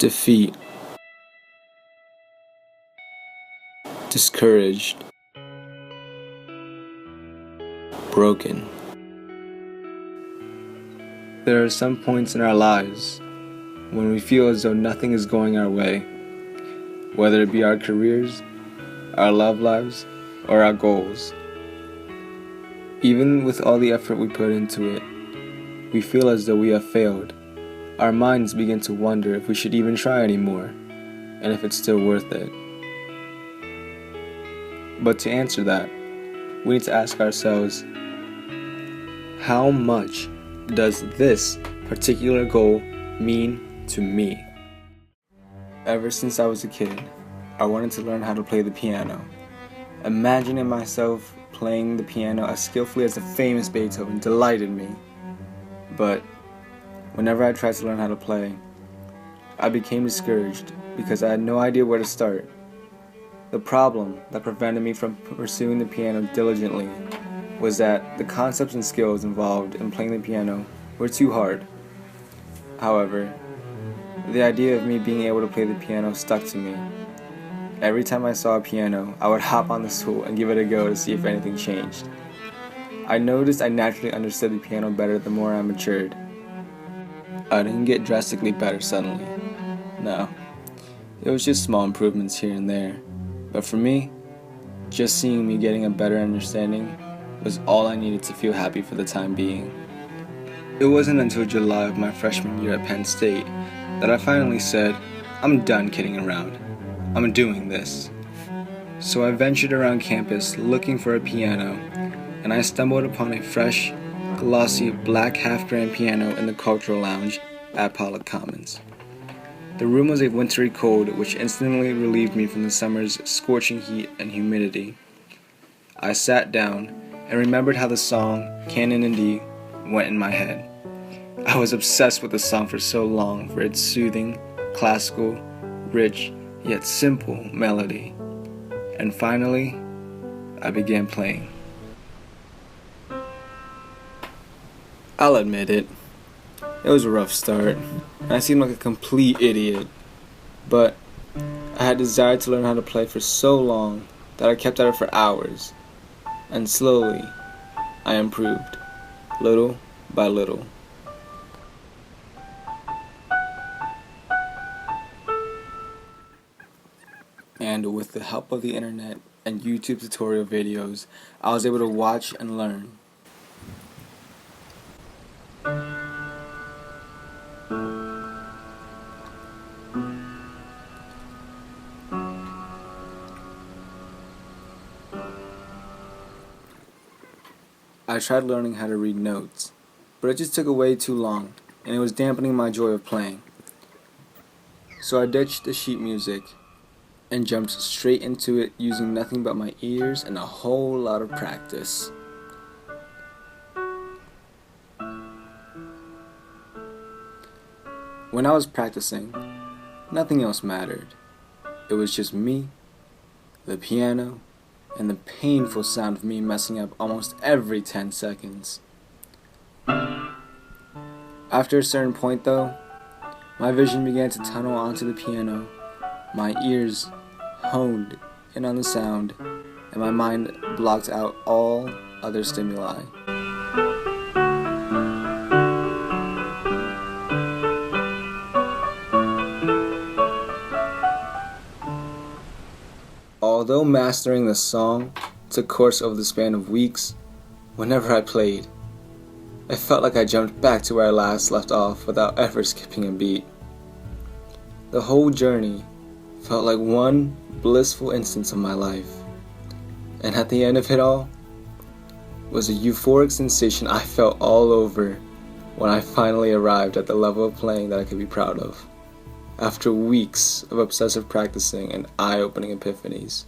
defeat, discouraged, broken. There are some points in our lives when we feel as though nothing is going our way, whether it be our careers, our love lives, or our goals. Even with all the effort we put into it, we feel as though we have failed. Our minds begin to wonder if we should even try anymore, and if it's still worth it. But to answer that, we need to ask ourselves, how much does this particular goal mean to me? Ever since I was a kid, I wanted to learn how to play the piano. Imagining myself playing the piano as skillfully as the famous Beethoven delighted me. But whenever I tried to learn how to play, I became discouraged because I had no idea where to start. The problem that prevented me from pursuing the piano diligently was that the concepts and skills involved in playing the piano were too hard. However, the idea of me being able to play the piano stuck to me. Every time I saw a piano, I would hop on the stool and give it a go to see if anything changed. I noticed I naturally understood the piano better the more I matured. I didn't get drastically better suddenly. No, it was just small improvements here and there. But for me, just seeing me getting a better understanding was all I needed to feel happy for the time being. It wasn't until July of my freshman year at Penn State that I finally said, I'm done kidding around. I'm doing this. So I ventured around campus looking for a piano, and I stumbled upon a fresh, glossy black half-grand piano in the cultural lounge at Pollock Commons. The room was a wintry cold which instantly relieved me from the summer's scorching heat and humidity. I sat down and remembered how the song Canon in D went in my head. I was obsessed with the song for so long for its soothing, classical, rich, yet simple melody. And finally, I began playing. I'll admit it. It was a rough start, and I seemed like a complete idiot. But I had desired to learn how to play for so long that I kept at it for hours. And slowly, I improved, little by little. And with the help of the internet and YouTube tutorial videos, I was able to watch and learn. I tried learning how to read notes, but it just took way too long, and it was dampening my joy of playing. So I ditched the sheet music and jumped straight into it using nothing but my ears and a whole lot of practice. When I was practicing, nothing else mattered. It was just me, the piano, and the painful sound of me messing up almost every 10 seconds. After a certain point though, my vision began to tunnel onto the piano, my ears honed in on the sound, and my mind blocked out all other stimuli. Although mastering the song took course over the span of weeks, whenever I played, I felt like I jumped back to where I last left off without ever skipping a beat. The whole journey felt like one blissful instance of my life, and at the end of it all was a euphoric sensation I felt all over when I finally arrived at the level of playing that I could be proud of, after weeks of obsessive practicing and eye-opening epiphanies.